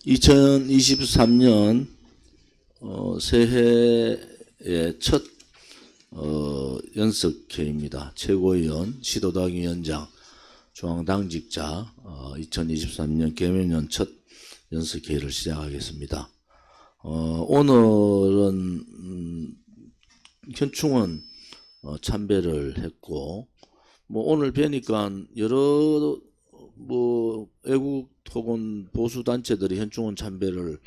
2023년 새해의 첫 연석회입니다. 최고위원, 시도당위원장, 중앙당직자 2023년 개면년 첫 연석회를 시작하겠습니다. 오늘은 현충원 참배를 했고, 오늘 뵈니까 여러 애국 혹은 보수 단체들이 현충원 참배를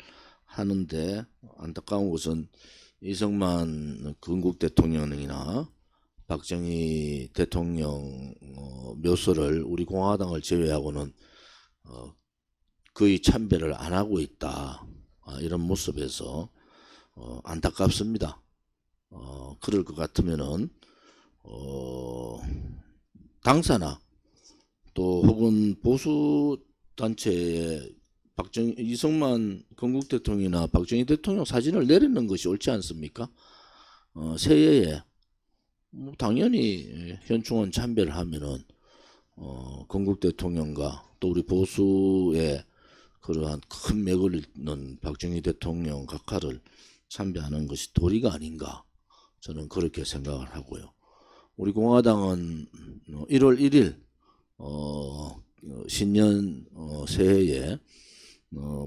하는데, 안타까운 것은 이승만 건국 대통령이나 박정희 대통령 묘소를 우리 공화당을 제외하고는 거의 참배를 안 하고 있다. 이런 모습에서 안타깝습니다. 그럴 것 같으면은 당사나 또 혹은 보수 단체에 이승만 건국 대통령이나 박정희 대통령 사진을 내리는 것이 옳지 않습니까? 새해에 당연히 현충원 참배를 하면은 건국 대통령과 또 우리 보수의 그러한 큰 맥을 잇는 박정희 대통령 각하를 참배하는 것이 도리가 아닌가, 저는 그렇게 생각을 하고요. 우리 공화당은 1월 1일 신년 새해에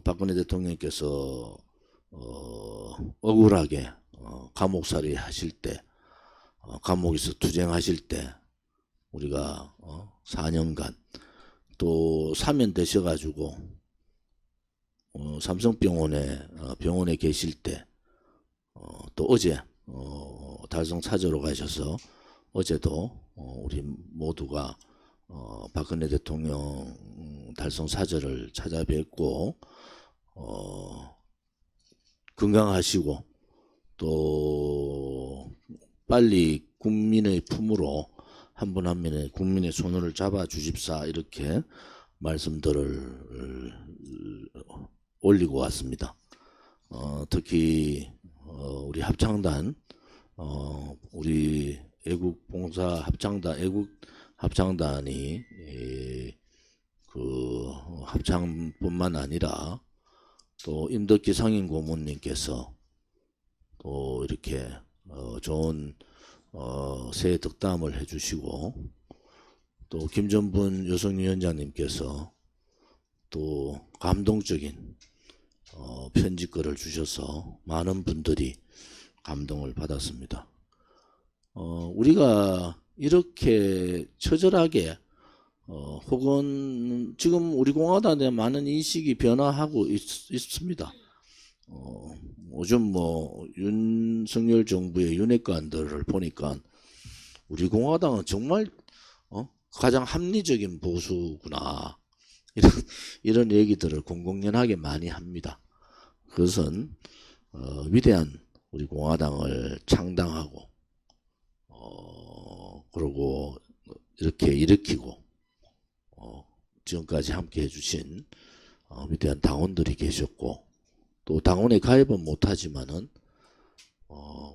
박근혜 대통령께서 억울하게 감옥살이 하실 때, 감옥에서 투쟁하실 때 우리가 4년간 또 사면되셔가지고 삼성병원에 계실 때, 또 어제 달성 사저로 가셔서 어제도 우리 모두가 박근혜 대통령 달성 사저를 찾아뵙고 건강하시고 또 빨리 국민의 품으로 한 분 한 분의 국민의 손을 잡아 주십사, 이렇게 말씀들을 올리고 왔습니다. 특히 우리 합창단, 우리 애국봉사 합창단이 그 합창뿐만 아니라 또 임덕기 상임 고문님께서 또 이렇게 좋은 새해 덕담을 해주시고, 또 김전분 여성위원장님께서 또 감동적인 편지글을 주셔서 많은 분들이 감동을 받았습니다. 우리가 이렇게 처절하게 혹은 지금 우리 공화당에 많은 인식이 변화하고 있습니다. 요즘 윤석열 정부의 윤핵관들을 보니까 우리 공화당은 정말 가장 합리적인 보수구나, 이런 얘기들을 공공연하게 많이 합니다. 그것은 위대한 우리 공화당을 창당하고 그러고 이렇게 일으키고 지금까지 함께 해주신 위대한 당원들이 계셨고, 또 당원에 가입은 못하지만은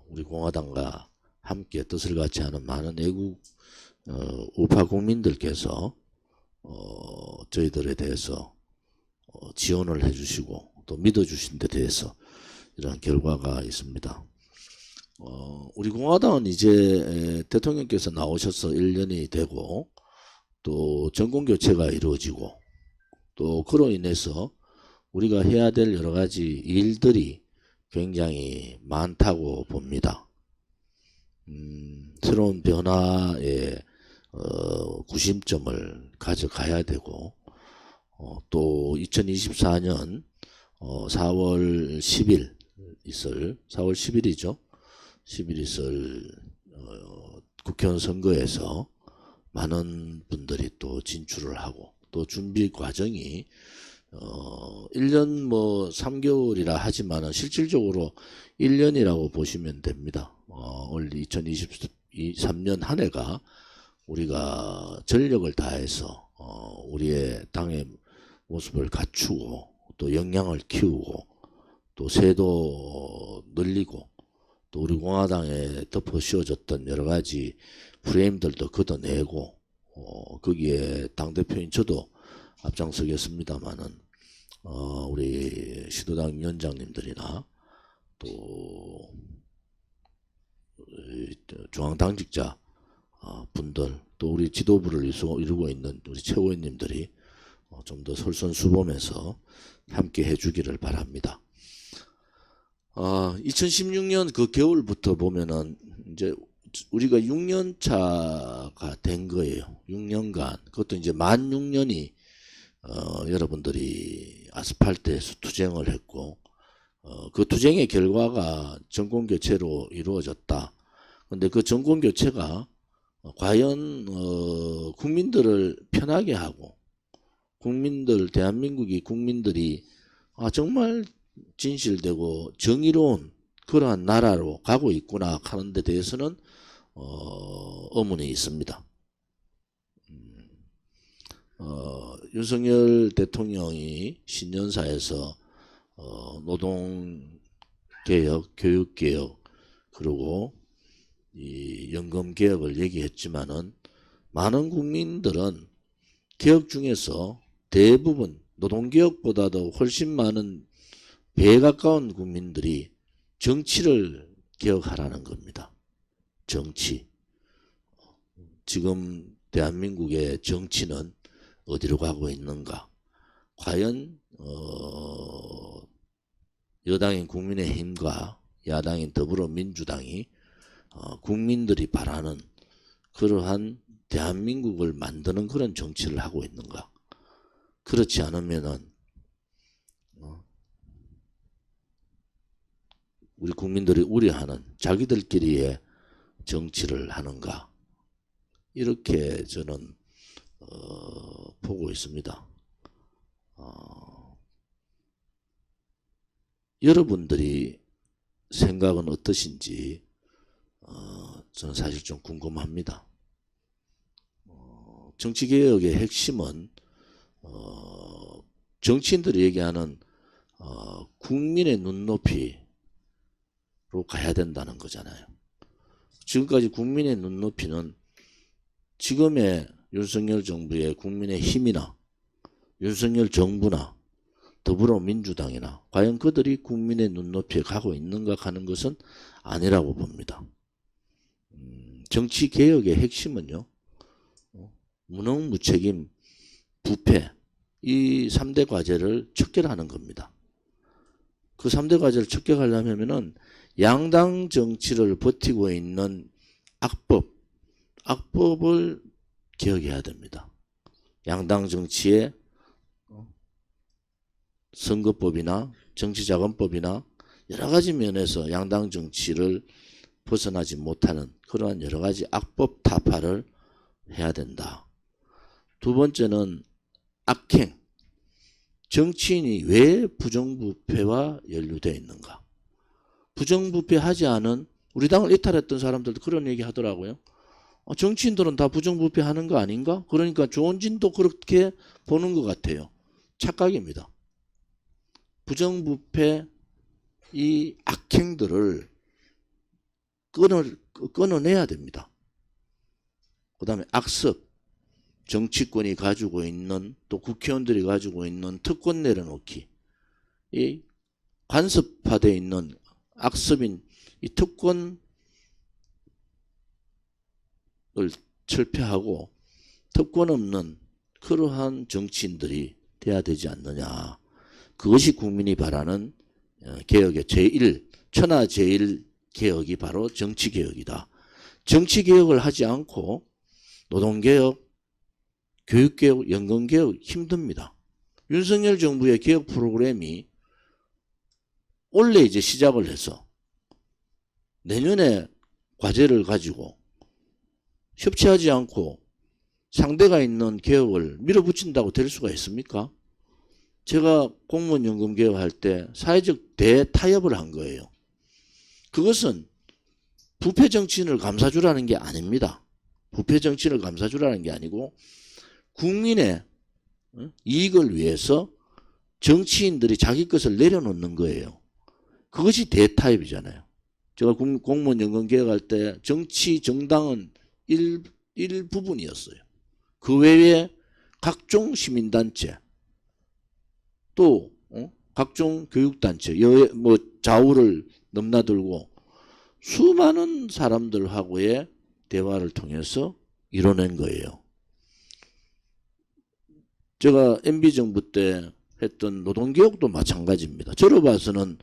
우리 공화당과 함께 뜻을 같이 하는 많은 애국 우파 국민들께서 저희들에 대해서 지원을 해주시고 또 믿어주신 데 대해서 이런 결과가 있습니다. 우리 공화당은 이제 대통령께서 나오셔서 1년이 되고 또 정권교체가 이루어지고, 또 그로 인해서 우리가 해야 될 여러 가지 일들이 굉장히 많다고 봅니다. 새로운 변화의 구심점을 가져가야 되고, 또 2024년 4월 10일 있을 4월 10일이죠. 10일 있을 국회의원 선거에서 많은 분들이 또 진출을 하고, 또 준비 과정이 1년 3개월이라 하지만은 실질적으로 1년이라고 보시면 됩니다. 올 2023년 한 해가 우리가 전력을 다해서 우리의 당의 모습을 갖추고 또 역량을 키우고 또 세도 늘리고 또 우리 공화당에 덮어 씌워졌던 여러 가지 프레임들도 걷어내고 거기에 당대표인 저도 앞장서겠습니다만은 우리 시도당 위원장님들이나 또 중앙당직자 분들, 또 우리 지도부를 이루고 있는 우리 최고위원님들이 좀 더 솔선수범해서 함께 해주기를 바랍니다. 2016년 그 겨울부터 보면은 이제 우리가 6년 차가 된 거예요. 6년간. 그것도 이제 만 6년이 여러분들이 아스팔트에서 투쟁을 했고, 그 투쟁의 결과가 정권교체로 이루어졌다. 근데 그 정권교체가 과연 국민들을 편하게 하고, 대한민국이 국민들이 정말 진실되고 정의로운 그러한 나라로 가고 있구나 하는 데 대해서는 의문이 있습니다. 윤석열 대통령이 신년사에서 노동개혁, 교육개혁, 그리고 이 연금개혁을 얘기했지만은 많은 국민들은 개혁 중에서 대부분 노동개혁보다도 훨씬 많은 배에 가까운 국민들이 정치를 개혁하라는 겁니다. 정치. 지금 대한민국의 정치는 어디로 가고 있는가? 과연 여당인 국민의힘과 야당인 더불어민주당이 국민들이 바라는 그러한 대한민국을 만드는 그런 정치를 하고 있는가? 그렇지 않으면은 우리 국민들이 우려하는 자기들끼리의 정치를 하는가? 이렇게 저는 보고 있습니다. 여러분들이 생각은 어떠신지 저는 사실 좀 궁금합니다. 정치개혁의 핵심은 정치인들이 얘기하는 국민의 눈높이로 가야 된다는 거잖아요. 지금까지 국민의 눈높이는 지금의 윤석열 정부의 국민의힘이나 윤석열 정부나 더불어민주당이나 과연 그들이 국민의 눈높이에 가고 있는가 하는 것은 아니라고 봅니다. 정치개혁의 핵심은요, 무능무책임, 부패, 이 3대 과제를 척결하는 겁니다. 그 3대 과제를 척결하려면은 양당 정치를 버티고 있는 악법을 개혁해야 됩니다. 양당 정치의 선거법이나 정치자금법이나 여러 가지 면에서 양당 정치를 벗어나지 못하는 그러한 여러 가지 악법 타파를 해야 된다. 두 번째는 악행. 정치인이 왜 부정부패와 연루되어 있는가? 부정부패하지 않은 우리 당을 이탈했던 사람들도 그런 얘기 하더라고요. 정치인들은 다 부정부패하는 거 아닌가? 그러니까 조원진도 그렇게 보는 것 같아요. 착각입니다. 부정부패 이 악행들을 끊어내야 됩니다. 그 다음에 악습, 정치권이 가지고 있는 또 국회의원들이 가지고 있는 특권 내려놓기, 이 간섭화되어 있는 악습인 이 특권을 철폐하고 특권 없는 그러한 정치인들이 돼야 되지 않느냐. 그것이 국민이 바라는 개혁의 천하제일 개혁이 바로 정치개혁이다. 정치개혁을 하지 않고 노동개혁, 교육개혁, 연금개혁 힘듭니다. 윤석열 정부의 개혁 프로그램이 올해 이제 시작을 해서 내년에 과제를 가지고 협치하지 않고 상대가 있는 개혁을 밀어붙인다고 될 수가 있습니까? 제가 공무원 연금 개혁할 때 사회적 대타협을 한 거예요. 그것은 부패 정치인을 감싸주라는 게 아닙니다. 부패 정치인을 감싸주라는 게 아니고 국민의 이익을 위해서 정치인들이 자기 것을 내려놓는 거예요. 그것이 대타협이잖아요. 제가 공무원 연금 개혁할 때 정당은 일부분이었어요. 그 외에 각종 시민단체 또 각종 교육단체, 뭐 좌우를 넘나들고 수많은 사람들하고의 대화를 통해서 이뤄낸 거예요. 제가 MB정부 때 했던 노동개혁도 마찬가지입니다. 저로 봐서는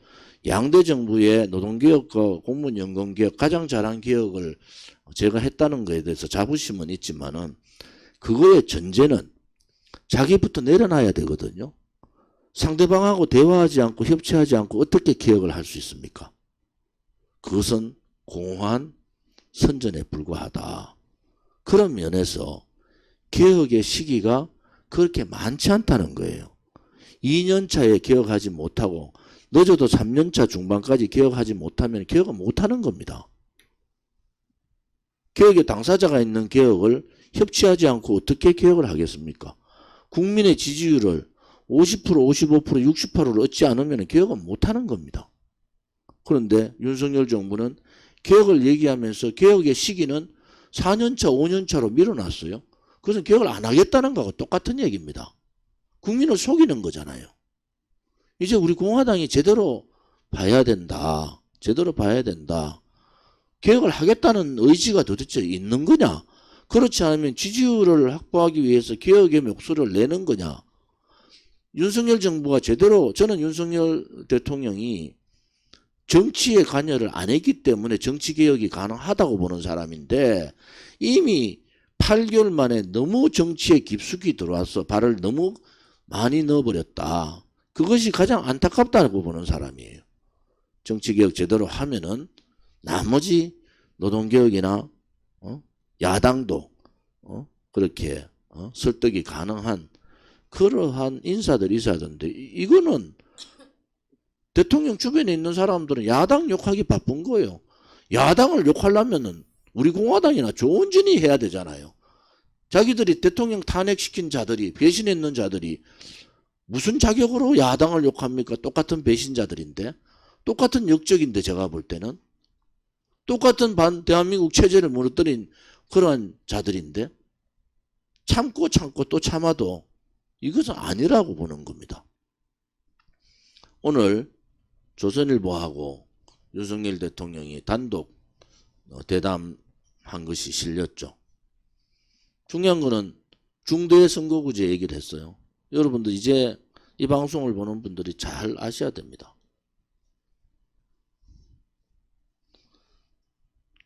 양대 정부의 노동개혁과 공무원연금개혁 가장 잘한 개혁을 제가 했다는 것에 대해서 자부심은 있지만은 그거의 전제는 자기부터 내려놔야 되거든요. 상대방하고 대화하지 않고 협치하지 않고 어떻게 개혁을 할 수 있습니까? 그것은 공허한 선전에 불과하다. 그런 면에서 개혁의 시기가 그렇게 많지 않다는 거예요. 2년차에 개혁하지 못하고 늦어도 3년차 중반까지 개혁하지 못하면 개혁을 못하는 겁니다. 개혁의 당사자가 있는 개혁을 협치하지 않고 어떻게 개혁을 하겠습니까? 국민의 지지율을 50%, 55%, 60%를 얻지 않으면 개혁은 못하는 겁니다. 그런데 윤석열 정부는 개혁을 얘기하면서 개혁의 시기는 4년차, 5년차로 밀어놨어요. 그것은 개혁을 안 하겠다는 거하고 똑같은 얘기입니다. 국민을 속이는 거잖아요. 이제 우리 공화당이 제대로 봐야 된다. 제대로 봐야 된다. 개혁을 하겠다는 의지가 도대체 있는 거냐? 그렇지 않으면 지지율을 확보하기 위해서 개혁의 목소리를 내는 거냐? 윤석열 정부가 제대로, 저는 윤석열 대통령이 정치에 관여를 안 했기 때문에 정치개혁이 가능하다고 보는 사람인데 이미 8개월 만에 너무 정치에 깊숙이 들어와서 발을 너무 많이 넣어버렸다. 그것이 가장 안타깝다고 보는 사람이에요. 정치개혁 제대로 하면은 나머지 노동개혁이나 야당도 그렇게 설득이 가능한 그러한 인사들이 있어야 되는데 이거는 대통령 주변에 있는 사람들은 야당 욕하기 바쁜 거예요. 야당을 욕하려면은 우리 공화당이나 조은진이 해야 되잖아요. 자기들이 대통령 탄핵시킨 자들이, 배신했는 자들이 무슨 자격으로 야당을 욕합니까? 똑같은 배신자들인데, 똑같은 역적인데 제가 볼 때는 똑같은 대한민국 체제를 무너뜨린 그러한 자들인데 참고 또 참아도 이것은 아니라고 보는 겁니다. 오늘 조선일보하고 윤석열 대통령이 단독 대담한 것이 실렸죠. 중요한 거는 중대 선거구제 얘기를 했어요. 여러분들 이제 이 방송을 보는 분들이 잘 아셔야 됩니다.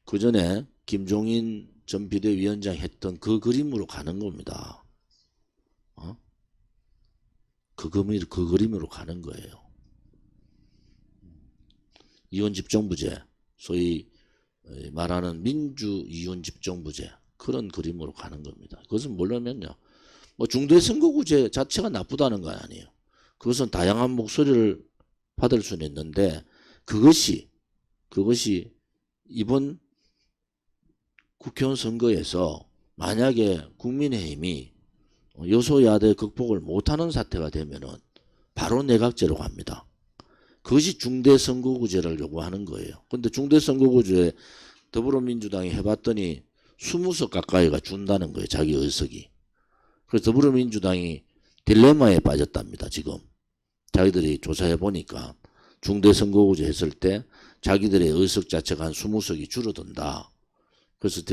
그 전에 김종인 전 비대위원장이 했던 그 그림으로 가는 겁니다. 그 그림으로 가는 거예요. 이혼집정부제, 소위 말하는 민주이혼집정부제, 그런 그림으로 가는 겁니다. 그것은 뭐냐면요, 뭐 중대선거구제 자체가 나쁘다는 건 아니에요. 그것은 다양한 목소리를 받을 수는 있는데 그것이 이번 국회의원 선거에서 만약에 국민의힘이 여소야대 극복을 못하는 사태가 되면은 바로 내각제로 갑니다. 그것이 중대선거구제를 요구하는 거예요. 그런데 중대선거구제 더불어민주당이 해봤더니 20석 가까이가 준다는 거예요. 자기 의석이. 그래서 더불어민주당이 딜레마에 빠졌답니다. 지금 자기들이 조사해 보니까 중대선거구제 했을 때 자기들의 의석 자체가 한 20석이 줄어든다. 그래서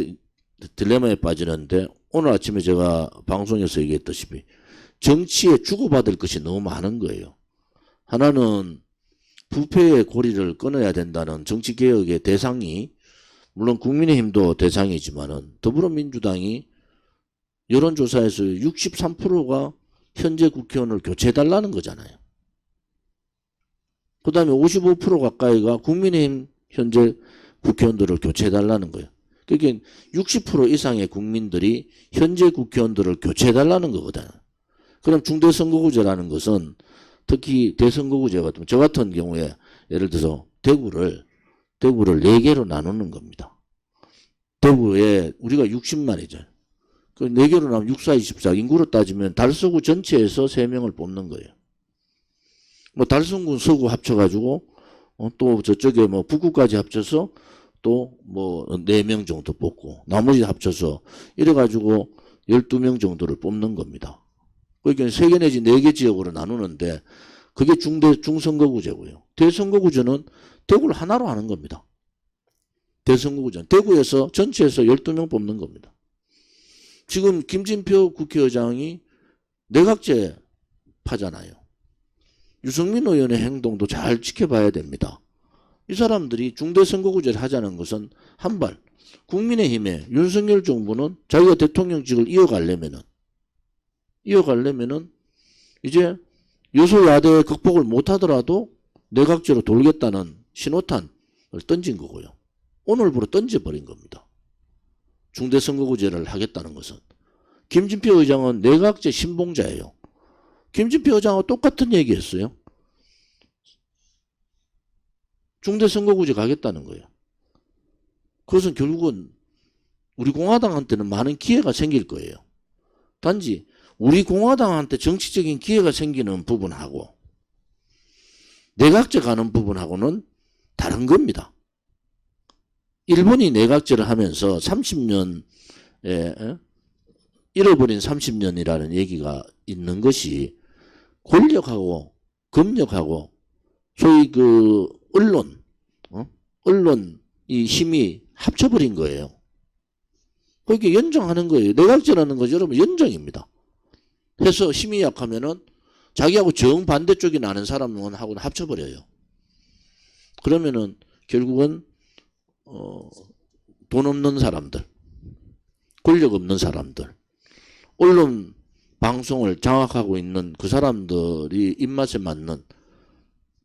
딜레마에 빠지는데 오늘 아침에 제가 방송에서 얘기했다시피 정치에 주고받을 것이 너무 많은 거예요. 하나는 부패의 고리를 끊어야 된다는 정치개혁의 대상이, 물론 국민의힘도 대상이지만은 더불어민주당이 여론조사에서 63%가 현재 국회의원을 교체해달라는 거잖아요. 그 다음에 55% 가까이가 국민의힘 현재 국회의원들을 교체해달라는 거예요. 그러니까 60% 이상의 국민들이 현재 국회의원들을 교체해달라는 거거든요. 그럼 중대선거구제라는 것은 특히 대선거구제 같은, 저 같은 경우에 예를 들어서 대구를 4개로 나누는 겁니다. 대구에 우리가 60만이죠. 그 4개로 나누면 6, 4, 24 인구로 따지면 달서구 전체에서 3명을 뽑는 거예요. 뭐 달성군 서구 합쳐가지고 또 저쪽에 뭐 북구까지 합쳐서 또 뭐 4명 정도 뽑고 나머지 합쳐서 이래가지고 12명 정도를 뽑는 겁니다. 그러니까 3개 내지 4개 지역으로 나누는데 그게 중선거구제고요. 대선거구제는 대구를 하나로 하는 겁니다. 대선거구제. 대구에서 전체에서 12명 뽑는 겁니다. 지금 김진표 국회의장이 내각제 파잖아요. 유승민 의원의 행동도 잘 지켜봐야 됩니다. 이 사람들이 중대선거구제를 하자는 것은 한발 국민의힘의 윤석열 정부는 자기가 대통령직을 이어가려면은 이제 여소야대의 극복을 못하더라도 내각제로 돌겠다는 신호탄을 던진 거고요. 오늘부로 던져버린 겁니다. 중대선거구제를 하겠다는 것은. 김진표 의장은 내각제 신봉자예요. 김진표 의장하고 똑같은 얘기했어요. 중대선거구제 가겠다는 거예요. 그것은 결국은 우리 공화당한테는 많은 기회가 생길 거예요. 단지 우리 공화당한테 정치적인 기회가 생기는 부분하고 내각제 가는 부분하고는 다른 겁니다. 일본이 내각제를 하면서 30년에 잃어버린 30년이라는 얘기가 있는 것이 권력하고 검역하고 소위 그 언론 이 힘이 합쳐버린 거예요. 그렇게 연정하는 거예요. 내각제라는 것이 여러분 연정입니다. 해서 힘이 약하면은 자기하고 정반대쪽이 나는 사람하고는 합쳐버려요. 그러면은 결국은 돈 없는 사람들, 권력 없는 사람들, 언론 방송을 장악하고 있는 그 사람들이 입맛에 맞는,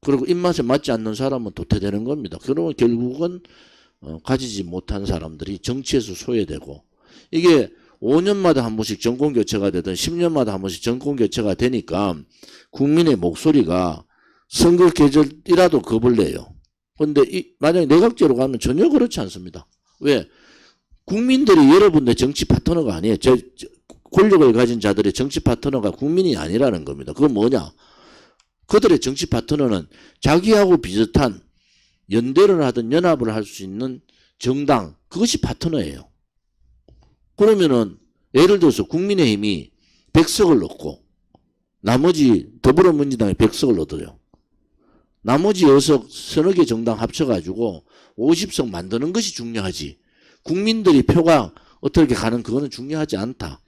그리고 입맛에 맞지 않는 사람은 도태되는 겁니다. 그러면 결국은 가지지 못한 사람들이 정치에서 소외되고, 이게 5년마다 한 번씩 정권 교체가 되든 10년마다 한 번씩 정권 교체가 되니까 국민의 목소리가 선거 계절이라도 겁을 내요. 그런데 만약에 내각제로 가면 전혀 그렇지 않습니다. 왜? 국민들이 여러분의 정치 파트너가 아니에요. 권력을 가진 자들의 정치 파트너가 국민이 아니라는 겁니다. 그건 뭐냐? 그들의 정치 파트너는 자기하고 비슷한 연대를 하든 연합을 할 수 있는 정당, 그것이 파트너예요. 그러면은 예를 들어서 국민의힘이 100석을 얻고 나머지 더불어민주당이 100석을 얻어요. 나머지 6석 서너 개 정당 합쳐가지고 50석 만드는 것이 중요하지. 국민들이 표가 어떻게 가는 그거는 중요하지 않다.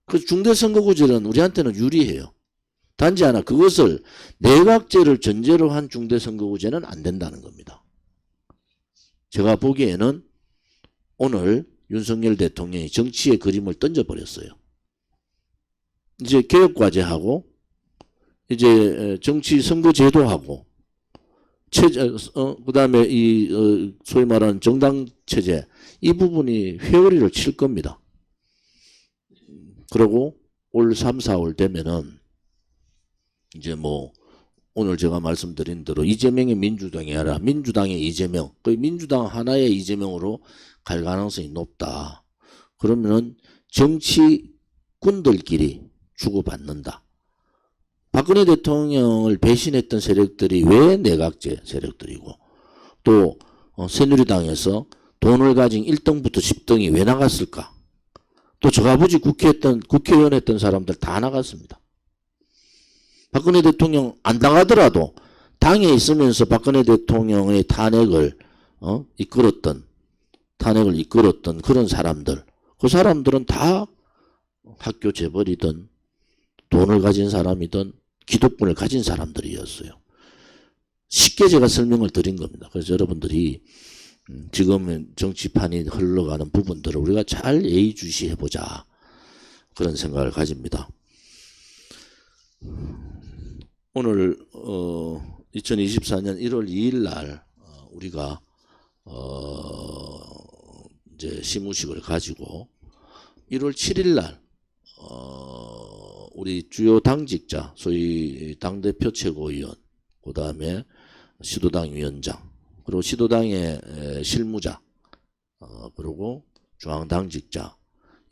그래서 중대선거구제는 우리한테는 유리해요. 단지 하나, 그것을 내각제를 전제로 한 중대선거구제는 안 된다는 겁니다. 제가 보기에는 오늘 윤석열 대통령이 정치의 그림을 던져버렸어요. 이제 개혁과제하고 이제 정치 선거제도하고 그다음에 이 소위 말하는 정당체제, 이 부분이 회오리를 칠 겁니다. 그리고 올 3, 4월 되면은 이제 뭐 오늘 제가 말씀드린 대로 이재명의 민주당이 아니라 민주당의 이재명, 거의 민주당 하나의 이재명으로 갈 가능성이 높다. 그러면은 정치꾼들끼리 주고받는다. 박근혜 대통령을 배신했던 세력들이 왜 내각제 세력들이고, 또 새누리당에서 돈을 가진 1등부터 10등이 왜 나갔을까? 또 저가 아버지 국회의원 했던 사람들 다 나갔습니다. 박근혜 대통령 안 당하더라도 당에 있으면서 박근혜 대통령의 탄핵을 이끌었던 그런 사람들, 그 사람들은 다 학교 재벌이든 돈을 가진 사람이든 기득권을 가진 사람들이었어요. 쉽게 제가 설명을 드린 겁니다. 그래서 여러분들이 지금 정치판이 흘러가는 부분들을 우리가 잘 예의주시해보자, 그런 생각을 가집니다. 오늘 2024년 1월 2일 날 우리가 이제 시무식을 가지고 1월 7일 날 우리 주요 당직자, 소위 당대표 최고위원, 그 다음에 시도당 위원장, 그리고 시도당의 실무자, 그리고 중앙당직자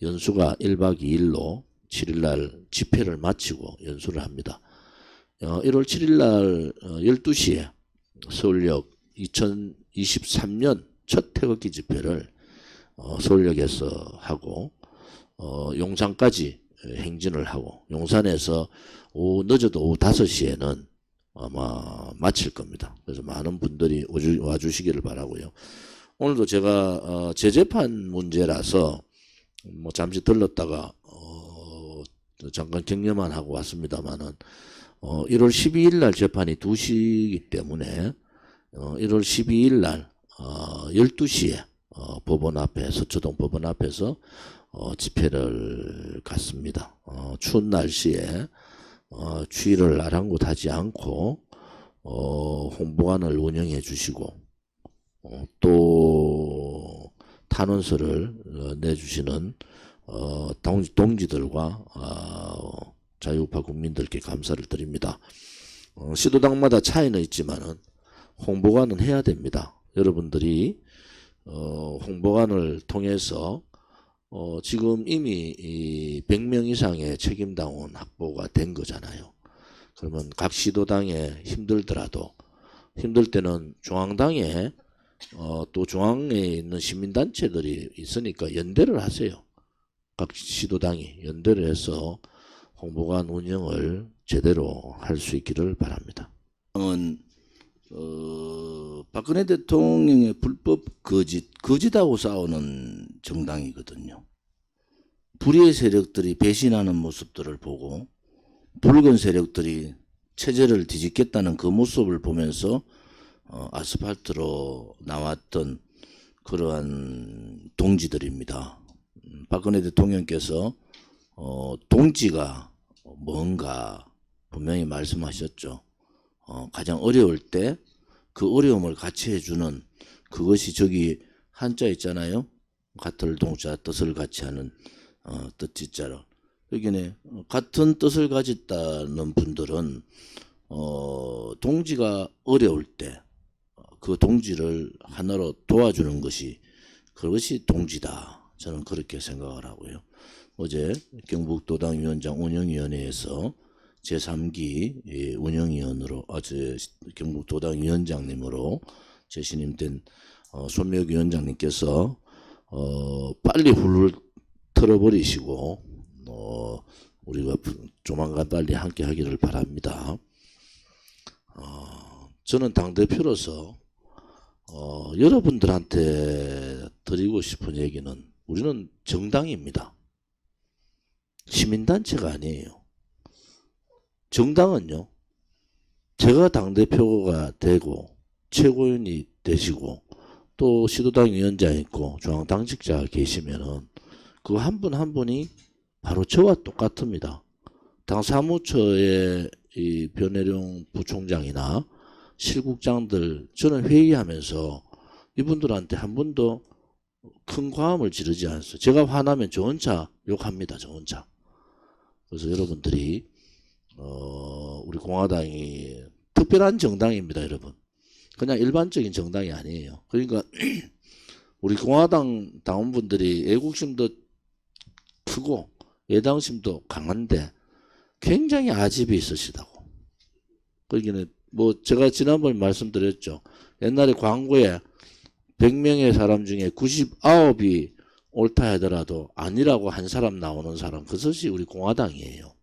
연수가 1박 2일로 7일날 집회를 마치고 연수를 합니다. 1월 7일날 12시에 서울역 2023년 첫 태극기 집회를 서울역에서 하고 용산까지 행진을 하고 용산에서 늦어도 오후 5시에는 아마 마칠 겁니다. 그래서 많은 분들이 와주시기를 바라고요. 오늘도 제가 재재판 문제라서 뭐 잠시 들렀다가 잠깐 격려만 하고 왔습니다만은 1월 12일 날 재판이 2시이기 때문에 1월 12일 날 12시에 법원 앞에 서초동 법원 앞에서 집회를 갔습니다. 추운 날씨에 추위를 아랑곳하지 않고 홍보관을 운영해 주시고 또 탄원서를 내주시는 동지들과 자유우파 국민들께 감사를 드립니다. 시도당마다 차이는 있지만은 홍보관은 해야 됩니다. 여러분들이 홍보관을 통해서 지금 이미 100명 이상의 책임당원 확보가 된 거잖아요. 그러면 각 시도당에 힘들더라도 힘들 때는 중앙당에 또 중앙에 있는 시민단체들이 있으니까 연대를 하세요. 각 시도당이 연대를 해서 홍보관 운영을 제대로 할 수 있기를 바랍니다. 박근혜 대통령의 불법 거짓하고 싸우는 정당이거든요. 불의의 세력들이 배신하는 모습들을 보고 붉은 세력들이 체제를 뒤집겠다는 그 모습을 보면서 아스팔트로 나왔던 그러한 동지들입니다. 박근혜 대통령께서 동지가 뭔가 분명히 말씀하셨죠. 가장 어려울 때 그 어려움을 같이 해주는 그것이 저기 한자 있잖아요. 같을 동자 뜻을 같이 하는 뜻지자로 여기는 같은 뜻을 가졌다는 분들은 동지가 어려울 때 그 동지를 하나로 도와주는 것이 그것이 동지다. 저는 그렇게 생각을 하고요. 어제 경북도당위원장 운영위원회에서 제3기 운영위원으로 경북도당위원장님으로 재신임된 손미혁 위원장님께서 빨리 훌훌 털어버리시고 우리가 조만간 빨리 함께 하기를 바랍니다. 저는 당대표로서 여러분들한테 드리고 싶은 얘기는 우리는 정당입니다. 시민단체가 아니에요. 정당은요, 제가 당대표가 되고 최고위원이 되시고 또 시도당 위원장 있고 중앙당직자가 계시면은 그 한 분 한 분이 바로 저와 똑같습니다. 당 사무처의 이 변혜룡 부총장이나 실국장들 저는 회의하면서 이분들한테 한 번도 큰 과음을 지르지 않았어요. 제가 화나면 저 혼자 욕합니다. 저 혼자. 그래서 여러분들이 우리 공화당이 특별한 정당입니다. 여러분. 그냥 일반적인 정당이 아니에요. 그러니까 우리 공화당 당원분들이 애국심도 크고 예당심도 강한데 굉장히 아집이 있으시다고. 그러기는 뭐 제가 지난번에 말씀드렸죠. 옛날에 광고에 100명의 사람 중에 99이 옳다 하더라도 아니라고 한 사람 나오는 사람 그것이 우리 공화당이에요.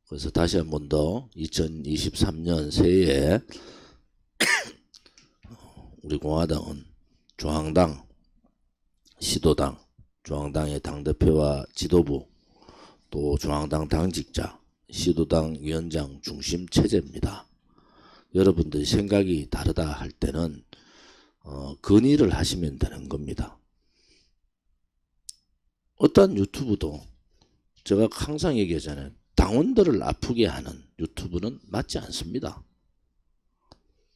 그래서 다시 한 번 더 2023년 새해에 우리 공화당은 중앙당, 시도당, 중앙당의 당대표와 지도부 또 중앙당 당직자, 시도당 위원장 중심 체제입니다. 여러분들이 생각이 다르다 할 때는 건의를 하시면 되는 겁니다. 어떤 유튜브도 제가 항상 얘기하잖아요. 당원들을 아프게 하는 유튜브는 맞지 않습니다.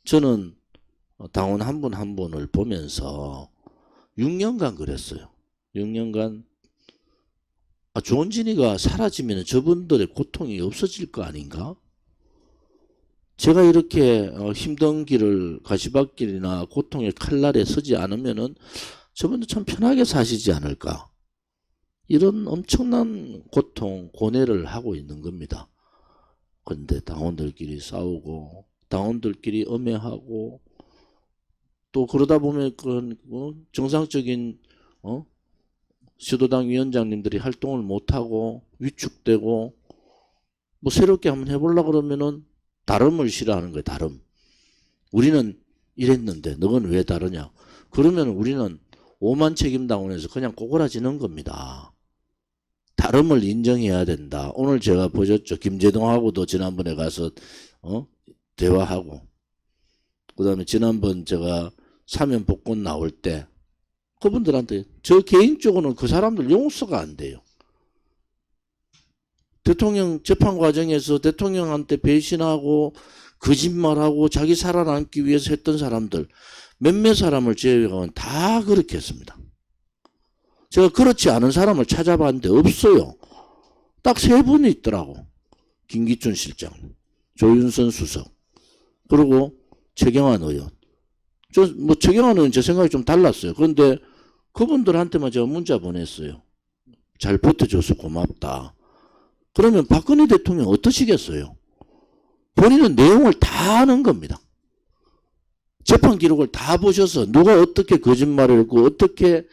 저는 당원 한 분 한 분을 보면서 6년간 그랬어요. 6년간 조원진이가 사라지면 저분들의 고통이 없어질 거 아닌가? 제가 이렇게 힘든 길을 가시밭길이나 고통의 칼날에 서지 않으면은 저분들 참 편하게 사시지 않을까? 이런 엄청난 고통, 고뇌를 하고 있는 겁니다. 그런데 당원들끼리 싸우고 당원들끼리 엄해하고 또 그러다 보면 그런 정상적인 시도당 위원장님들이 활동을 못하고 위축되고 뭐 새롭게 한번 해보려고 그러면은 다름을 싫어하는 거예요. 다름. 우리는 이랬는데 너는 왜 다르냐. 그러면 우리는 오만 책임당원에서 그냥 꼬꾸라지는 겁니다. 다름을 인정해야 된다. 오늘 제가 보셨죠. 김재동하고도 지난번에 가서 대화하고, 그 다음에 지난번 제가 사면 복권 나올 때 그분들한테 저 개인적으로는 그 사람들 용서가 안 돼요. 대통령 재판 과정에서 대통령한테 배신하고 거짓말하고 자기 살아남기 위해서 했던 사람들 몇몇 사람을 제외하고는 다 그렇게 했습니다. 제가 그렇지 않은 사람을 찾아봤는데 없어요. 딱 3분이 있더라고. 김기춘 실장, 조윤선 수석, 그리고 최경환 의원. 최경환 의원 제 생각이 좀 달랐어요. 그런데 그분들한테만 제가 문자 보냈어요. 잘 버텨줘서 고맙다. 그러면 박근혜 대통령 어떠시겠어요? 본인은 내용을 다 아는 겁니다. 재판 기록을 다 보셔서 누가 어떻게 거짓말을 했고 어떻게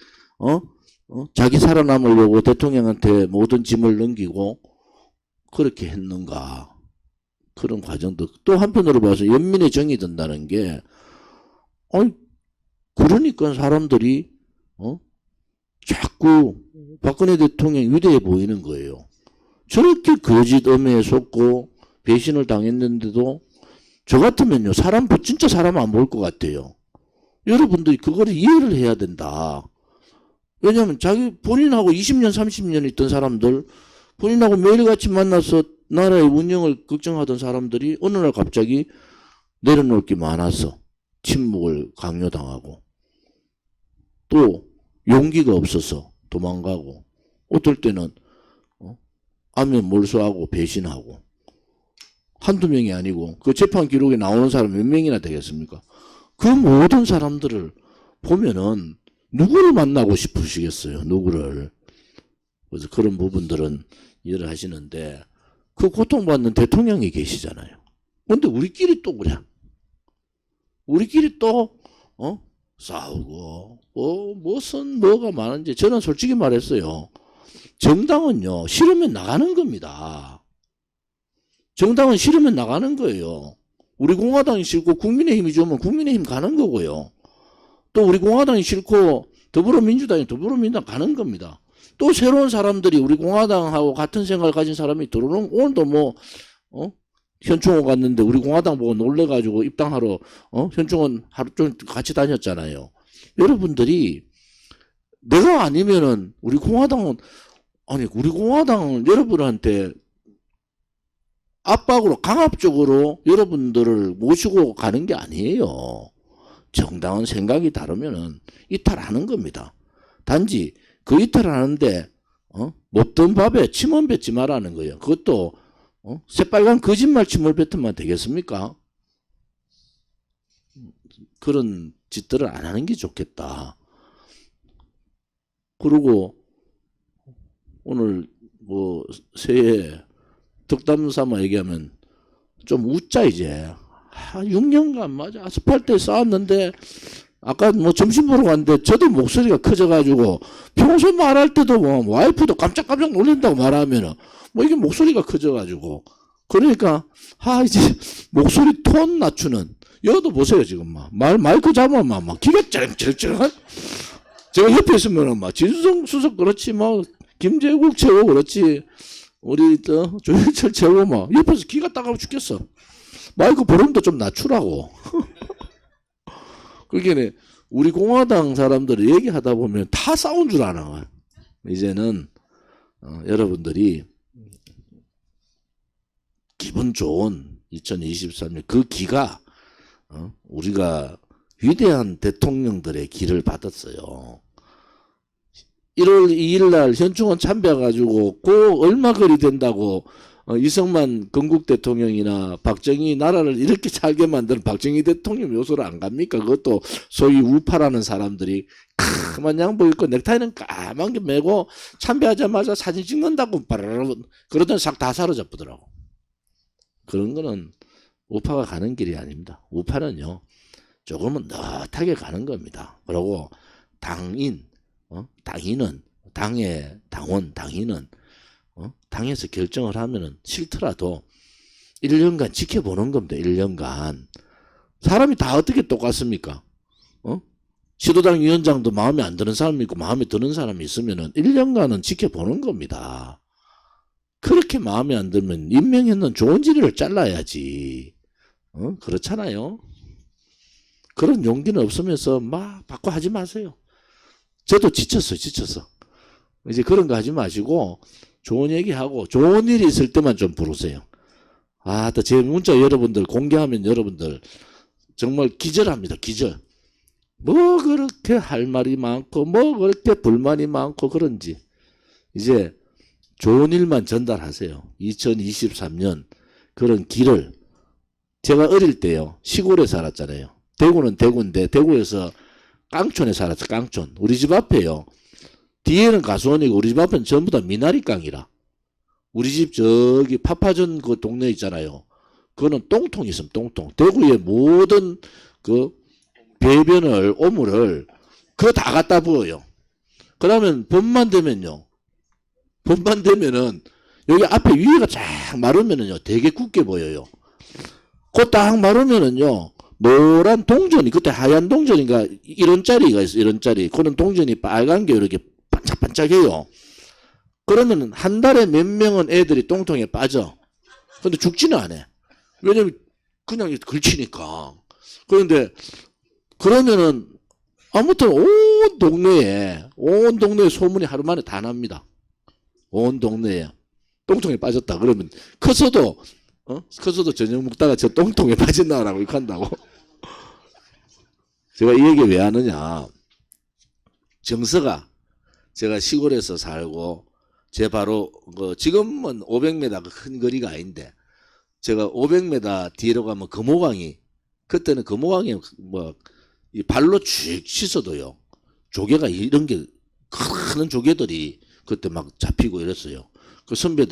자기 살아남으려고 대통령한테 모든 짐을 넘기고 그렇게 했는가. 그런 과정도 또 한편으로 봐서 연민의 정이 든다는 게 그러니까 사람들이 자꾸 박근혜 대통령 위대해 보이는 거예요. 저렇게 거짓 엄해에 속고 배신을 당했는데도 저 같으면요 진짜 사람 안 볼 것 같아요. 여러분들이 그거를 이해를 해야 된다. 왜냐하면 본인하고 20년 30년 있던 사람들, 본인하고 매일같이 만나서 나라의 운영을 걱정하던 사람들이 어느 날 갑자기 내려놓을 게 많아서 침묵을 강요당하고 또 용기가 없어서 도망가고 어떨 때는 안면 몰수하고 배신하고 한두 명이 아니고 그 재판 기록에 나오는 사람 몇 명이나 되겠습니까? 그 모든 사람들을 보면은 누구를 만나고 싶으시겠어요? 누구를. 그래서 그런 부분들은 이해를 하시는데 그 고통받는 대통령이 계시잖아요. 근데 우리끼리 또 그래. 우리끼리 또 싸우고 무슨 뭐가 많은지 저는 솔직히 말했어요. 정당은요 싫으면 나가는 겁니다. 정당은 싫으면 나가는 거예요. 우리 공화당이 싫고 국민의힘이 좋으면 국민의힘 가는 거고요. 또 우리 공화당이 싫고 더불어민주당 가는 겁니다. 또 새로운 사람들이 우리 공화당하고 같은 생각을 가진 사람이 들어오는 오늘도 현충원 갔는데 우리 공화당 보고 놀래가지고 입당하러 현충원 하루 좀 같이 다녔잖아요. 여러분들이 내가 아니면은 우리 공화당은 여러분한테 압박으로 강압적으로 여러분들을 모시고 가는 게 아니에요. 정당은 생각이 다르면은 이탈하는 겁니다. 단지 그 이탈하는데 못된 밥에 침을 뱉지 말라는 거예요. 그것도 새빨간 거짓말 침을 뱉으면 되겠습니까? 그런 짓들을 안 하는 게 좋겠다. 그리고 오늘 새해 덕담 삼아 얘기하면 좀 웃자 이제. 6년간 맞아 아스팔트에 쌓았는데 아까 점심 보러 갔는데 저도 목소리가 커져가지고 평소 말할 때도 와이프도 깜짝깜짝 놀란다고 말하면은 이게 목소리가 커져가지고 그러니까 이제 목소리 톤 낮추는 여도 보세요 지금 마이크 잡으면 막 기가 쩌렁쩌렁 제가 옆에 있으면 진수성 수석 그렇지 김재국 최고 그렇지 우리 조현철 최고 옆에서 기가 따가워 죽겠어. 마이크 볼륨도 좀 낮추라고. 그게 우리 공화당 사람들이 얘기하다 보면 다 싸운 줄 아나. 이제는 여러분들이 기분 좋은 2023년 그 기가 우리가 위대한 대통령들의 기를 받았어요. 1월 2일 날 현충원 참배해가지고 얼마 거리 된다고 이승만 건국 대통령이나 박정희 나라를 이렇게 살게 만드는 박정희 대통령 묘소를 안 갑니까? 그것도 소위 우파라는 사람들이 까만 양복 입고 넥타이는 까만 게 메고 참배하자마자 사진 찍는다고 그러던 싹 다 사로잡더라고. 그런 거는 우파가 가는 길이 아닙니다. 우파는요 조금은 넛하게 가는 겁니다. 그리고 당인은 당의 당원, 당인은 당에서 결정을 하면은 싫더라도 1년간 지켜보는 겁니다. 1년간. 사람이 다 어떻게 똑같습니까? 시도당 위원장도 마음에 안 드는 사람이 있고 마음에 드는 사람이 있으면은 1년간은 지켜보는 겁니다. 그렇게 마음에 안 들면 임명했는 좋은 지리를 잘라야지. 그렇잖아요. 그런 용기는 없으면서 막 바꿔 하지 마세요. 저도 지쳤어. 이제 그런 거 하지 마시고 좋은 얘기하고 좋은 일이 있을 때만 좀 부르세요. 또 제 문자 여러분들 공개하면 여러분들 정말 기절합니다. 기절. 뭐 그렇게 할 말이 많고 뭐 그렇게 불만이 많고 그런지 이제 좋은 일만 전달하세요. 2023년 그런 길을 제가 어릴 때요. 시골에 살았잖아요. 대구는 대구인데 대구에서 깡촌에 살았어. 깡촌. 우리 집 앞에요. 뒤에는 가수원이고 우리 집 앞에는 전부 다 미나리깡이라. 우리 집 저기 파파전 그 동네 있잖아요. 그거는 똥통이 있으면 똥통. 대구의 모든 그 배변을 오물을 그거 다 갖다 부어요. 그러면 봄만 되면요. 봄만 되면은 여기 앞에 위에가 쫙 마르면은요. 되게 굳게 보여요. 그 딱 마르면은요. 노란 동전이 그때 하얀 동전인가 1원짜리가 있어. 1원짜리. 그런 동전이 빨간 게 이렇게 반짝반짝해요. 그러면 한 달에 몇 명은 애들이 똥통에 빠져. 근데 죽지는 않아. 왜냐면 그냥 걸치니까. 그런데 그러면은 아무튼 온 동네에 소문이 하루 만에 다 납니다. 온 동네에 똥통에 빠졌다. 그러면 커서도 저녁 먹다가 저 똥통에 빠졌나라고 이렇게 한다고. 제가 이 얘기 왜 하느냐. 정서가 제가 시골에서 살고 제 바로 지금은 500m 그 큰 거리가 아닌데 제가 500m 뒤로 가면 금호강이 그때는 금호강이 뭐 이 발로 쭉 씻어도요. 조개가 이런 게 큰 조개들이 그때 막 잡히고 이랬어요. 그 선배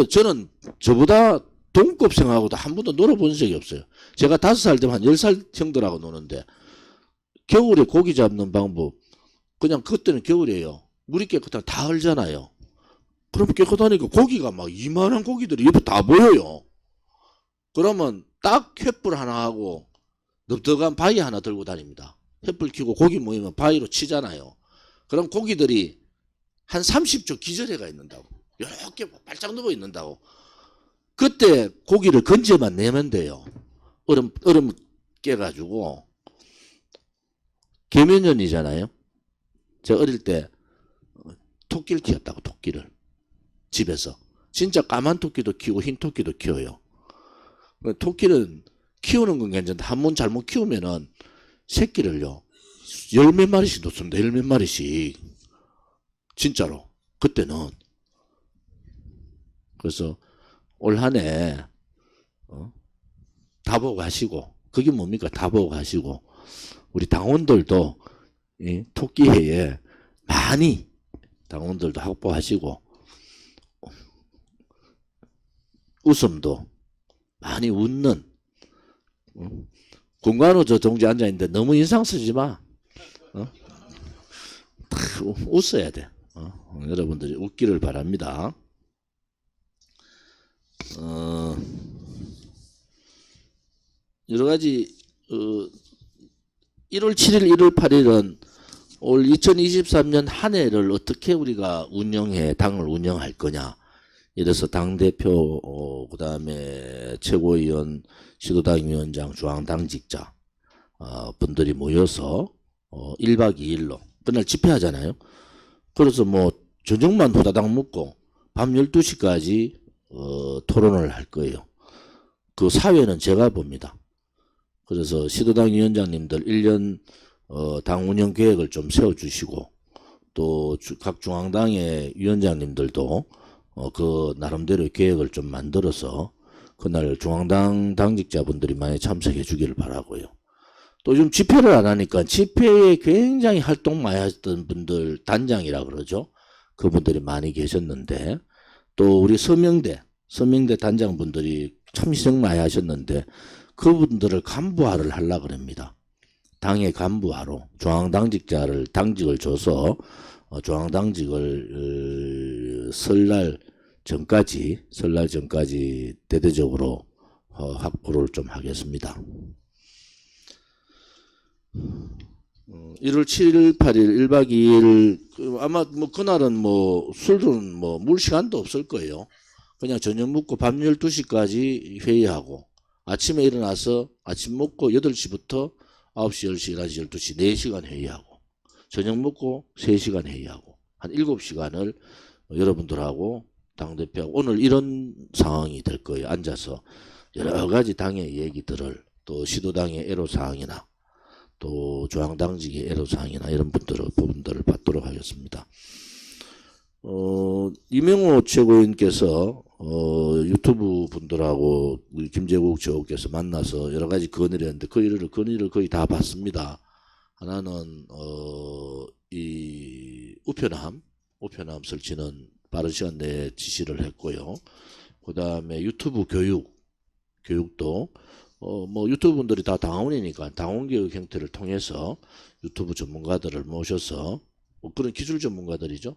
저는 저보다 동급생하고도 한 번도 놀아본 적이 없어요. 제가 5살 때만 한 10살 형들하고 노는데 겨울에 고기 잡는 방법 그냥 그때는 겨울이에요. 물이 깨끗하면 다 얼잖아요. 그럼 깨끗하니까 고기가 막 이만한 고기들이 옆에 다 보여요. 그러면 딱 횃불 하나 하고 넓적한 바위 하나 들고 다닙니다. 횃불 켜고 고기 모이면 바위로 치잖아요. 그럼 고기들이 한 30초 기절해가 있는다고. 이렇게 발짝 누워 있는다고. 그때 고기를 건져만 내면 돼요. 얼음 깨가지고. 계면연이잖아요. 제가 어릴 때 토끼를 키웠다고. 토끼를 집에서 진짜 까만 토끼도 키우고 흰 토끼도 키워요. 토끼는 키우는 건 괜찮은데 한 번 잘못 키우면은 새끼를요 10몇 마리씩 놓습니다. 10몇 마리씩 진짜로 그때는. 그래서 올 한해 다 보고 가시고 그게 뭡니까? 다 보고 가시고 우리 당원들도 이 토끼해에 많이 당원들도 확보하시고 웃음도 많이 웃는 공관호 저 동지 앉아있는데 너무 인상 쓰지 마. 웃어야 돼. 여러분들이 웃기를 바랍니다. 여러 가지 1월 7일, 1월 8일은 올 2023년 한 해를 어떻게 우리가 당을 운영할 거냐. 이래서 당대표, 그 다음에 최고위원, 시도당 위원장, 중앙당직자 분들이 모여서 1박 2일로 그날 집회하잖아요. 그래서 뭐 저녁만 후다닥 먹고 밤 12시까지 토론을 할 거예요. 그 사회는 제가 봅니다. 그래서 시도당 위원장님들 1년 당 운영 계획을 좀 세워주시고 또 각 중앙당의 위원장님들도 그 나름대로 계획을 좀 만들어서 그날 중앙당 당직자분들이 많이 참석해 주기를 바라고요. 또 좀 집회를 안 하니까 집회에 굉장히 활동 많이 하셨던 분들 단장이라 그러죠. 그분들이 많이 계셨는데 또 우리 서명대 단장분들이 참 희생 많이 하셨는데 그분들을 간부화를 하려고 합니다. 당의 간부화로 중앙당직자를 당직을 줘서 중앙당직을 설날 전까지 대대적으로 확보를 좀 하겠습니다. 1월 7일, 8일 1박 2일 아마 뭐 그날은 뭐 술은 뭐 물 시간도 없을 거예요. 그냥 저녁 먹고 밤 12시까지 회의하고 아침에 일어나서 아침 먹고 8시부터 9시, 10시, 11시, 12시 4시간 회의하고 저녁 먹고 3시간 회의하고 한 7시간을 여러분들하고 당대표하고 오늘 이런 상황이 될 거예요. 앉아서 여러 가지 당의 얘기들을 또 시도당의 애로사항이나 또 중앙당직의 애로사항이나 이런 부분들을 받도록 하겠습니다. 이명호 최고위원께서 유튜브 분들하고 우리 김재국 최고께서 만나서 여러 가지 건의를 했는데 그 건의를 거의 다 봤습니다. 하나는 이 우편함 설치는 빠른 시간 내에 지시를 했고요. 그 다음에 유튜브 교육도 뭐 유튜브 분들이 다 당원이니까 당원교육 형태를 통해서 유튜브 전문가들을 모셔서 그런 기술 전문가들이죠.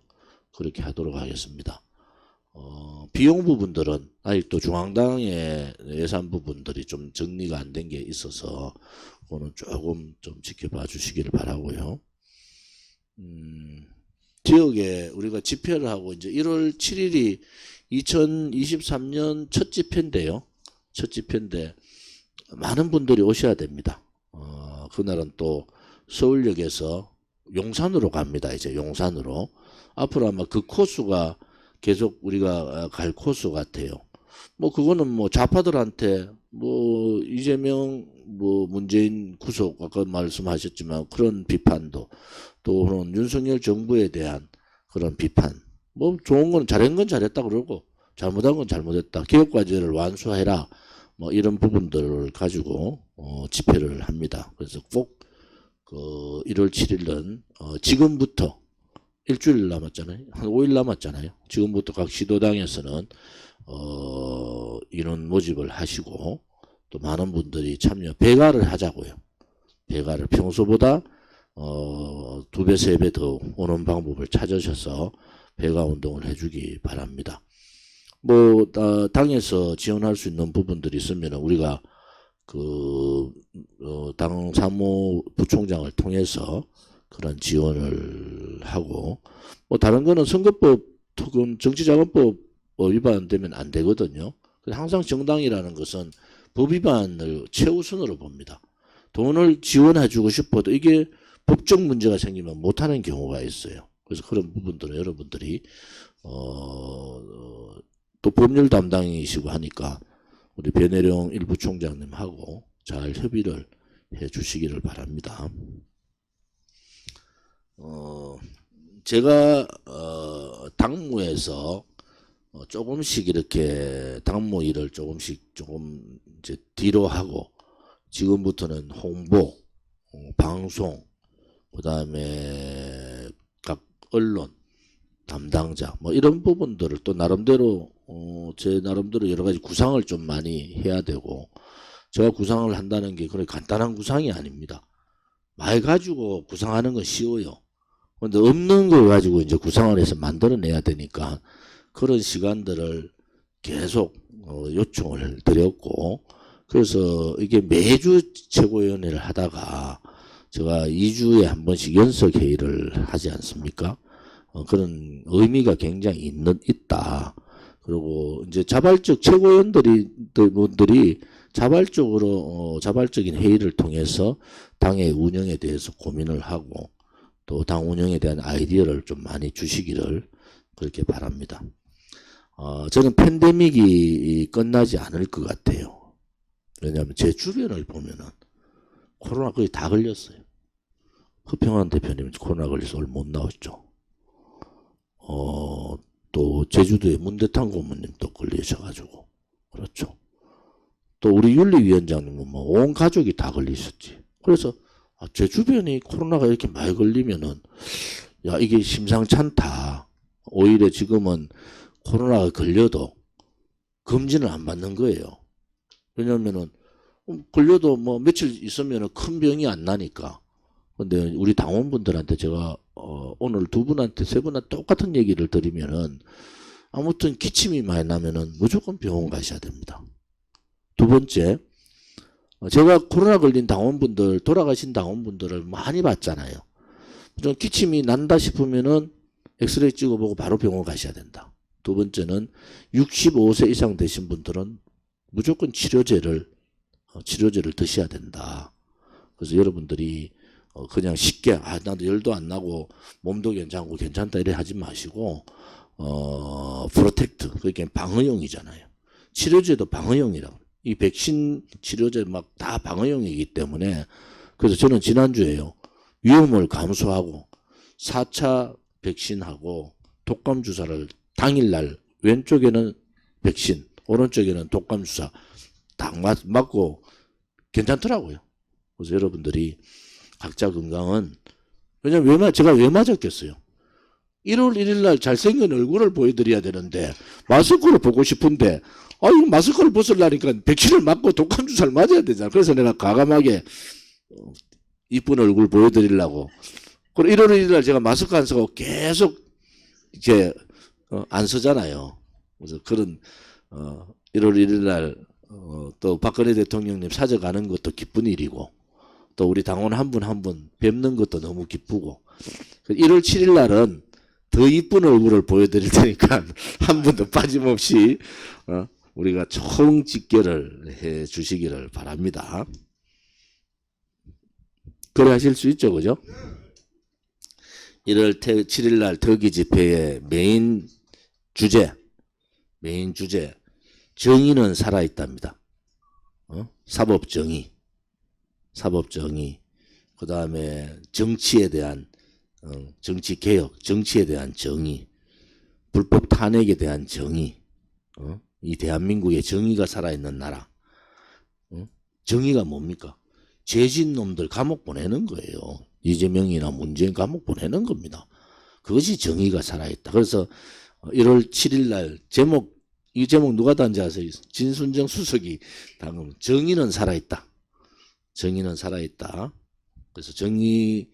그렇게 하도록 하겠습니다. 비용 부분들은 아직도 중앙당의 예산 부분들이 좀 정리가 안 된 게 있어서 그거는 조금 좀 지켜봐 주시기를 바라고요. 지역에 우리가 집회를 하고 이제 1월 7일이 2023년 첫 집회인데요. 첫 집회인데 많은 분들이 오셔야 됩니다. 그날은 또 서울역에서 용산으로 갑니다. 이제 용산으로. 앞으로 아마 그 코스가 계속 우리가 갈 코스 같아요. 뭐 그거는 뭐 좌파들한테 뭐 이재명 뭐 문재인 구속 아까 말씀하셨지만 그런 비판도 또 그런 윤석열 정부에 대한 그런 비판 뭐 좋은 건 잘한 건 잘했다 그러고 잘못한 건 잘못했다. 개혁과제를 완수해라. 뭐 이런 부분들을 가지고 집회를 합니다. 그래서 꼭 그 1월 7일은 지금부터 일주일 남았잖아요. 한 5일 남았잖아요. 지금부터 각 시도당에서는 인원 모집을 하시고 또 많은 분들이 참여 배가를 하자고요. 배가를 평소보다 2배, 3배 더 오는 방법을 찾으셔서 배가 운동을 해주기 바랍니다. 뭐 당에서 지원할 수 있는 부분들이 있으면 우리가 당 사무 부총장을 통해서 그런 지원을 하고 뭐 다른 거는 선거법 혹은 정치자금법 위반되면 안 되거든요. 항상 정당이라는 것은 법 위반을 최우선으로 봅니다. 돈을 지원해주고 싶어도 이게 법적 문제가 생기면 못하는 경우가 있어요. 그래서 그런 부분들은 여러분들이 또 법률 담당이시고 하니까 우리 변혜령 일부 총장님하고 잘 협의를 해 주시기를 바랍니다. 제가 당무에서 조금씩 이렇게 당무 일을 조금 이제 뒤로 하고 지금부터는 홍보, 방송, 그 다음에 각 언론 담당자 뭐 이런 부분들을 또 나름대로 제 나름대로 여러 가지 구상을 좀 많이 해야 되고 제가 구상을 한다는 게 그렇게 간단한 구상이 아닙니다. 말 가지고 구상하는 건 쉬워요. 근데 없는 걸 가지고 이제 구상을 해서 만들어내야 되니까 그런 시간들을 계속 요청을 드렸고 그래서 이게 매주 최고위원회를 하다가 제가 2주에 한 번씩 연석 회의를 하지 않습니까? 그런 의미가 굉장히 있다. 그리고 이제 자발적 최고위원들이 자발적인 회의를 통해서 당의 운영에 대해서 고민을 하고 또 당 운영에 대한 아이디어를 좀 많이 주시기를 그렇게 바랍니다. 저는 팬데믹이 끝나지 않을 것 같아요. 왜냐하면 제 주변을 보면은 코로나 거의 다 걸렸어요. 허평환 대표님 코로나 걸려서 얼마 못 나왔죠. 또 제주도의 문대탄 고문님도 걸리셔가지고 그렇죠. 또 우리 윤리위원장님은 뭐 온 가족이 다 걸리셨지. 그래서 제 주변이 코로나가 이렇게 많이 걸리면은 야 이게 심상찮다. 오히려 지금은 코로나가 걸려도 검진을 안 받는 거예요. 왜냐면은 걸려도 뭐 며칠 있으면은 큰 병이 안 나니까. 근데 우리 당원분들한테 제가 오늘 두 분한테 세 분한테 똑같은 얘기를 드리면은 아무튼 기침이 많이 나면은 무조건 병원 가셔야 됩니다. 두 번째, 제가 코로나 걸린 당원분들, 돌아가신 당원분들을 많이 봤잖아요. 좀 기침이 난다 싶으면은 엑스레이 찍어보고 바로 병원 가셔야 된다. 두 번째는 65세 이상 되신 분들은 무조건 치료제를 드셔야 된다. 그래서 여러분들이 그냥 쉽게 나도 열도 안 나고 몸도 괜찮고 괜찮다 이래 하지 마시고 프로텍트 그게 방어용이잖아요. 치료제도 방어용이라고. 이 백신 치료제 막 다 방어용이기 때문에 그래서 저는 지난주에요. 위험을 감수하고 4차 백신하고 독감 주사를 당일날 왼쪽에는 백신 오른쪽에는 독감 주사 딱 맞고 괜찮더라고요. 그래서 여러분들이 각자 건강은 왜냐면 제가 왜 맞았겠어요. 1월 1일 날 잘생긴 얼굴을 보여드려야 되는데 마스크를 보고 싶은데 이거 마스크를 벗으려니까 백신을 맞고 독감 주사를 맞아야 되잖아. 그래서 내가 과감하게 이쁜 얼굴 보여드리려고. 그리고 1월 1일 날 제가 마스크 안 쓰고 계속 이제 안 쓰잖아요. 그래서 그런 1월 1일 날 또 박근혜 대통령님 사저가는 것도 기쁜 일이고 또 우리 당원 한 분 한 분 뵙는 것도 너무 기쁘고 1월 7일 날은 더 이쁜 얼굴을 보여드릴 테니까 한 분도 빠짐없이 우리가 총 집계를 해 주시기를 바랍니다. 그래 하실 수 있죠, 그죠? 1월 7일 날 덕이 집회의 메인 주제 정의는 살아있답니다. 사법정의 그 다음에 정치에 대한 정치개혁, 정치에 대한 정의, 불법 탄핵에 대한 정의, 이 대한민국의 정의가 살아있는 나라. 정의가 뭡니까? 죄진 놈들 감옥 보내는 거예요. 이재명이나 문재인 감옥 보내는 겁니다. 그것이 정의가 살아있다. 그래서 1월 7일 날 이 제목 누가 단지 아세요? 진순정 수석이 당은 정의는 살아있다. 정의는 살아있다. 그래서 정의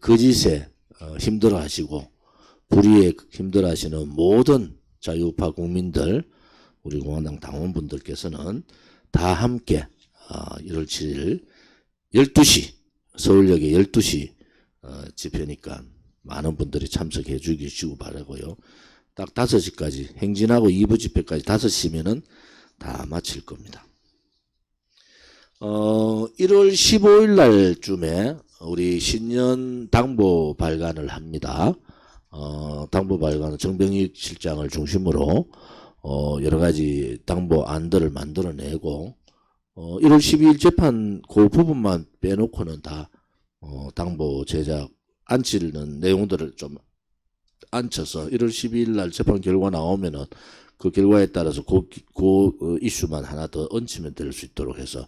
거짓에 힘들어하시고 불의에 힘들어하시는 모든 자유우파 국민들 우리 공화당 당원분들께서는 다 함께 1월 7일 12시 서울역에 12시 집회니까 많은 분들이 참석해 주시고 바라고요. 딱 5시까지 행진하고 2부 집회까지 5시면은 다 마칠 겁니다. 1월 15일 날쯤에 우리 신년 당보 발간을 합니다. 당보 발간은 정병익 실장을 중심으로 여러 가지 당보 안들을 만들어내고 1월 12일 재판 그 부분만 빼놓고는 다 당보 제작 안치는 내용들을 좀 앉혀서 1월 12일 날 재판 결과 나오면은 그 결과에 따라서 그 이슈만 하나 더 얹히면 될 수 있도록 해서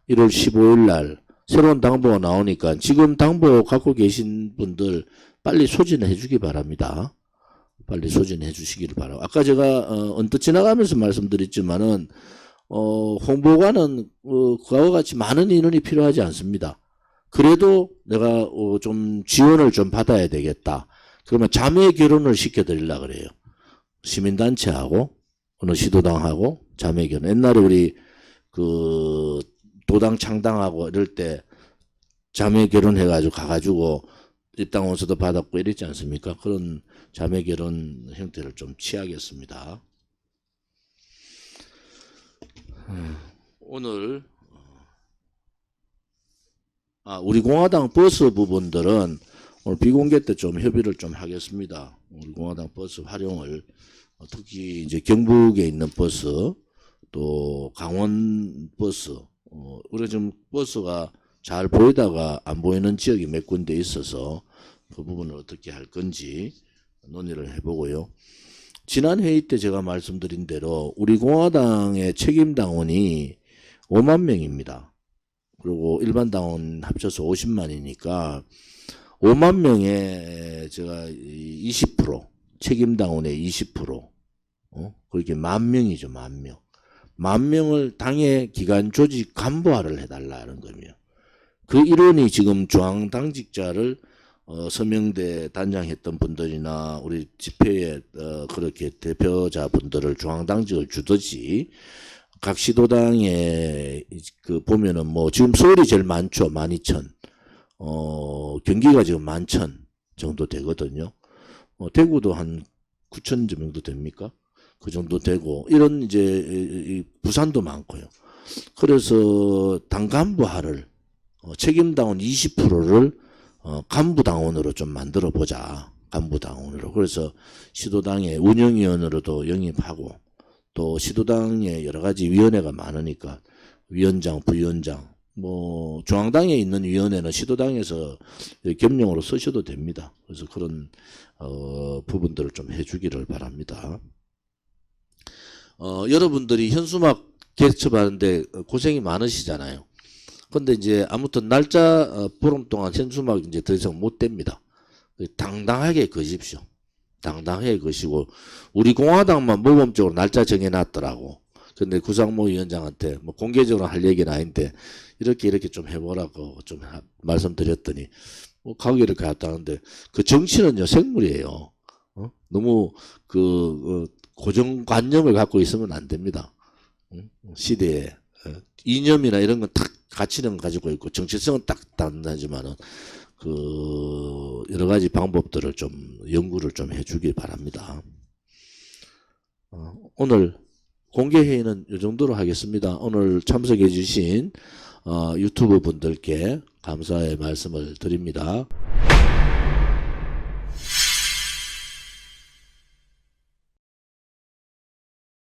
1월 15일 날 새로운 당보가 나오니까 지금 당보 갖고 계신 분들 빨리 소진해 주기 바랍니다. 빨리 소진해 주시기를 바라고. 아까 제가 언뜻 지나가면서 말씀드렸지만은 홍보관은 그와 같이 많은 인원이 필요하지 않습니다. 그래도 내가 좀 지원을 좀 받아야 되겠다. 그러면 자매 결혼을 시켜드리려고 그래요. 시민단체하고 어느 시도당하고 자매 결혼. 옛날에 우리 그 도당 창당하고 이럴 때 자매 결혼해가지고 가가지고 입당원서도 받았고 이랬지 않습니까? 그런 자매 결혼 형태를 좀 취하겠습니다. 오늘 우리 공화당 버스 부분들은 오늘 비공개 때 좀 협의를 좀 하겠습니다. 우리 공화당 버스 활용을 특히 이제 경북에 있는 버스 또 강원 버스 우리 지금 버스가 잘 보이다가 안 보이는 지역이 몇 군데 있어서 그 부분을 어떻게 할 건지 논의를 해보고요. 지난 회의 때 제가 말씀드린 대로 우리 공화당의 책임 당원이 5만 명입니다. 그리고 일반 당원 합쳐서 50만이니까 5만 명에 제가 20% 책임 당원의 20% 그렇게 10,000명이죠. 10,000명. 10,000명을 당의 기관 조직 간부화를 해달라는 거며 그 일원이 지금 중앙당직자를 서명대 단장했던 분들이나 우리 집회에 그렇게 대표자분들을 중앙당직을 주듯이 각 시도당에 그 보면은 뭐 지금 서울이 제일 많죠. 12,000. 경기가 지금 11,000 정도 되거든요. 대구도 한 9,000 정도 됩니까? 그 정도 되고 이런 이제 부산도 많고요. 그래서 당 간부화를 책임당원 20%를 간부당원으로 좀 만들어 보자. 간부당원으로. 그래서 시도당의 운영위원으로도 영입하고 또 시도당에 여러 가지 위원회가 많으니까 위원장, 부위원장, 뭐 중앙당에 있는 위원회는 시도당에서 겸용으로 쓰셔도 됩니다. 그래서 그런 부분들을 좀 해주기를 바랍니다. 여러분들이 현수막 개첩하는데 고생이 많으시잖아요. 근데 이제 아무튼 날짜 보름 동안 현수막 이제 더 이상 못 댑니다. 당당하게 거십시오. 당당하게 거시고 우리 공화당만 모범적으로 날짜 정해놨더라고. 근데 구상모 위원장한테 뭐 공개적으로 할 얘기는 아닌데 이렇게 좀 해보라고 좀 말씀드렸더니 뭐 가기를 갔다는데 그 정치는요 생물이에요. 너무 고정관념을 갖고 있으면 안 됩니다. 시대에 이념이나 이런 건 딱 가치는 가지고 있고 정체성은 딱 단다지만은 여러 가지 방법들을 좀 연구를 좀 해주길 바랍니다. 오늘 공개회의는 이 정도로 하겠습니다. 오늘 참석해 주신 유튜브 분들께 감사의 말씀을 드립니다.